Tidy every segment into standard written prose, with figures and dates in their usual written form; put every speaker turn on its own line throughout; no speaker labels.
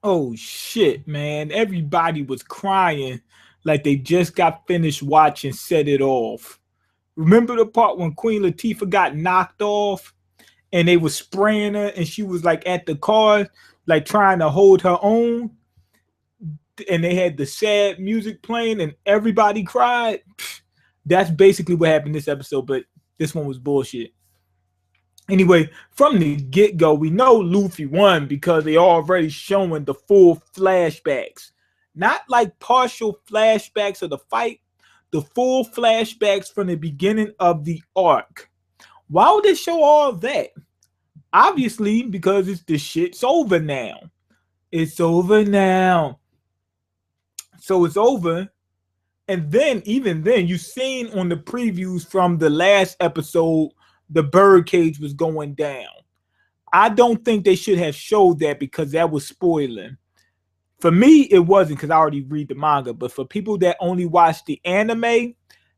Oh shit, man. Everybody was crying like they just got finished watching Set It Off. Remember the part when Queen Latifah got knocked off and they were spraying her and she was like at the car, like trying to hold her own, and they had the sad music playing and everybody cried? That's basically what happened this episode, but this one was bullshit. Anyway, from the get go, we know Luffy won because they already showing the full flashbacks. Not like partial flashbacks of the fight, the full flashbacks from the beginning of the arc. Why would they show all that? Obviously, because it's the shit's over now. It's over now. So it's over. And then, even then, you seen on the previews from the last episode, the birdcage was going down. I don't think they should have showed that because that was spoiling. For me, it wasn't because I already read the manga. But for people that only watch the anime,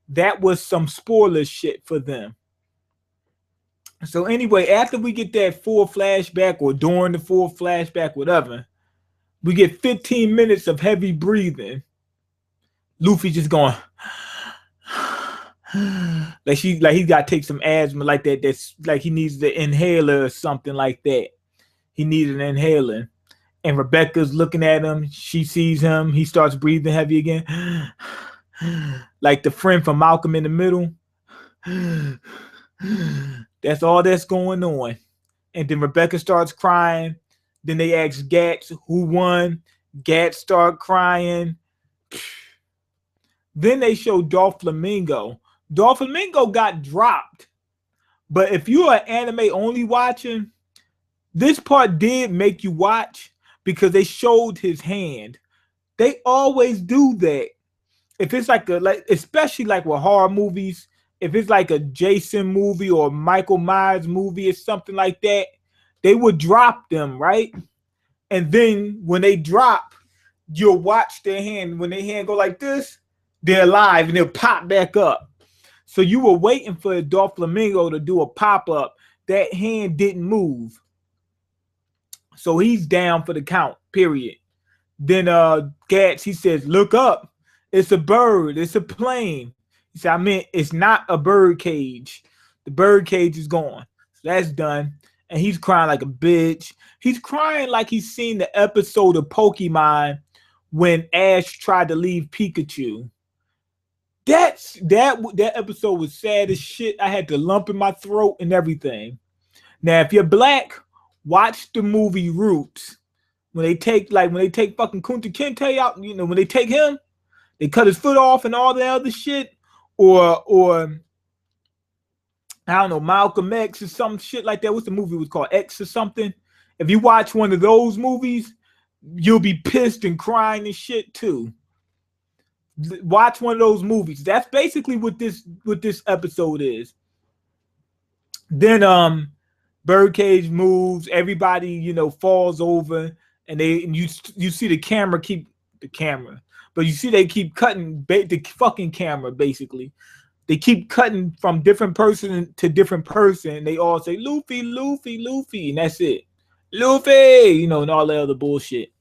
that was some spoiler shit for them. So anyway, after we get that full flashback or during the full flashback, whatever, we get 15 minutes of heavy breathing. Luffy just going like he got to take some asthma like that. That's like he needs the inhaler or something like that. He needs an inhaler. And Rebecca's looking at him. She sees him. He starts breathing heavy again. Like the friend from Malcolm in the Middle. That's all that's going on. And then Rebecca starts crying. Then they ask Gats who won. Gats start crying. Then they show Doflamingo. Doflamingo got dropped. But if you're an anime only watching, this part did make you watch because they showed his hand. They always do that. If it's like especially like with horror movies, if it's like a Jason movie or Michael Myers movie or something like that, they would drop them, right? And then when they drop, you'll watch their hand. When their hand go like this, they're alive and they'll pop back up. So you were waiting for Doflamingo to do a pop-up. That hand didn't move. So he's down for the count, period. Then Gats, he says, look up. It's a bird. It's a plane. He said, I mean, it's not a bird cage. The bird cage is gone. So that's done. And he's crying like a bitch. He's crying like he's seen the episode of Pokemon when Ash tried to leave Pikachu. That episode was sad as shit. I had the lump in my throat and everything. Now, if you're black, watch the movie Roots. When they take fucking Kunta Kinte out, you know, when they take him, they cut his foot off and all the other shit, or I don't know, Malcolm X or some shit like that. What's the movie was called? X or something. If you watch one of those movies, you'll be pissed and crying and shit too. Watch one of those movies. That's basically what this episode is. Then Birdcage moves, everybody, you know, falls over, and you see the camera keep the camera. But you see they keep cutting the fucking camera, basically. They keep cutting from different person to different person, and they all say, Luffy, Luffy, Luffy, and that's it. Luffy, you know, and all that other bullshit.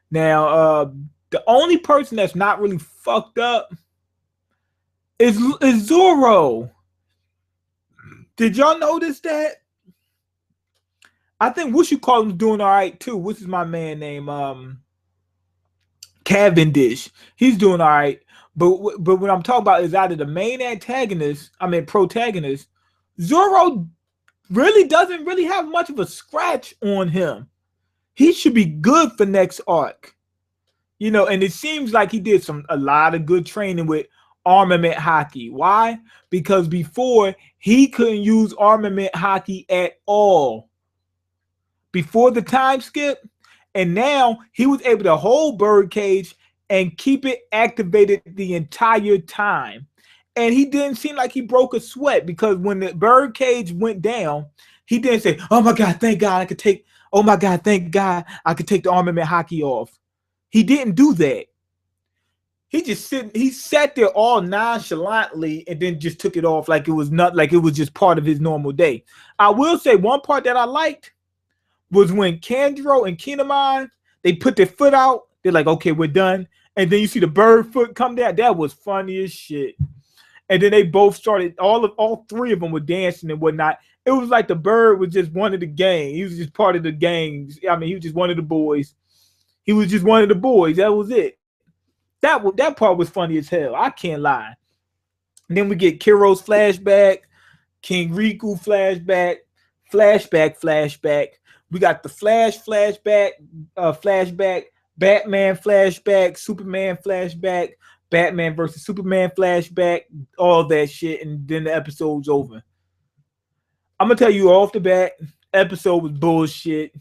Now, the only person that's not really fucked up is Zoro. Did y'all notice that? I think what you call him doing all right too. What's his my man name? Cavendish. He's doing all right. But what I'm talking about is either the main protagonist, Zoro really doesn't really have much of a scratch on him. He should be good for next arc. You know, and it seems like he did a lot of good training with armament hockey. Why? Because before he couldn't use armament hockey at all. Before the time skip, and now he was able to hold Birdcage and keep it activated the entire time. And he didn't seem like he broke a sweat because when the Birdcage went down, he didn't say, oh my God, thank God I could take, oh my God, thank God I could take the armament hockey off. He didn't do that. He sat there all nonchalantly and then just took it off like it was just part of his normal day. I will say one part that I liked was when Kanjuro and Kinemon, They put their foot out. They're like, okay, we're done. And then you see the bird foot come down. That was funny as shit. And then they both started. All three of them were dancing and whatnot. It was like the bird was just one of the gang. He was just part of the gang. I mean, he was just one of the boys. He was just one of the boys. That was it. That part was funny as hell. I can't lie. And then we get Kiro's flashback, King Riku flashback. We got the Flash flashback, Batman flashback, Superman flashback, Batman versus Superman flashback, all that shit, and then the episode's over. I'm gonna tell you off the bat, episode was bullshit.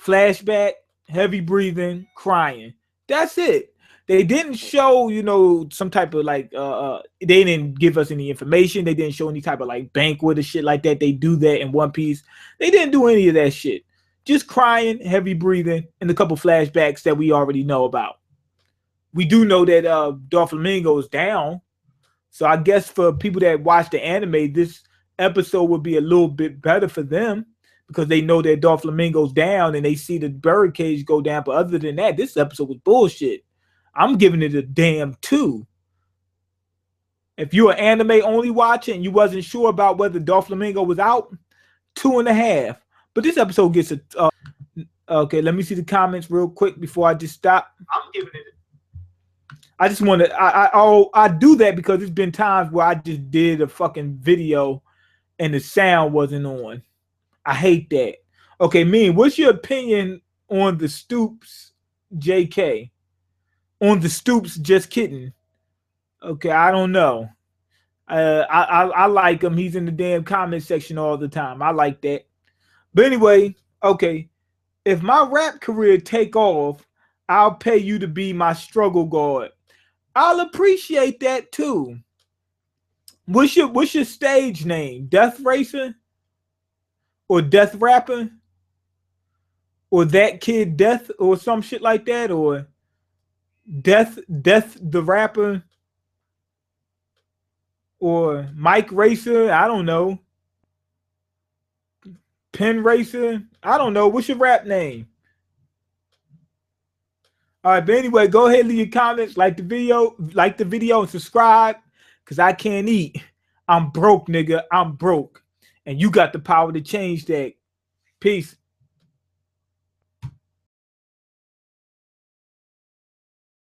Flashback, heavy breathing, crying. That's it. They didn't show, some type of like they didn't give us any information. They didn't show any type of like banquet or shit like that. They do that in One Piece. They didn't do any of that shit. Just crying, heavy breathing, and a couple flashbacks that we already know about. We do know that Doflamingo is down. So I guess for people that watch the anime, this episode would be a little bit better for them because they know that Doflamingo's down and they see the bird cage go down. But other than that, this episode was bullshit. I'm giving it a damn 2. If you're an anime only watcher and you wasn't sure about whether Doflamingo was out, 2.5. But this episode gets a okay. Let me see the comments real quick before I just stop. I'm giving it. I just want to. I do that because there's been times where I just did a fucking video and the sound wasn't on. I hate that. Okay, Mean, what's your opinion on the Stoops, JK? On the Stoops, just kidding. Okay, I don't know. I like him. He's in the damn comment section all the time. I like that. But anyway, okay. If my rap career take off, I'll pay you to be my struggle guard. I'll appreciate that too. What's your stage name? Death Racer? Or Death Rapper? Or That Kid Death or some shit like that? Or Death the Rapper? Or Mike Racer? I don't know. Pen Racer? I don't know. What's your rap name? All right, but anyway, go ahead and leave your comments, like the video, and subscribe, because I can't eat. I'm broke, nigga. I'm broke. And you got the power to change that. Peace.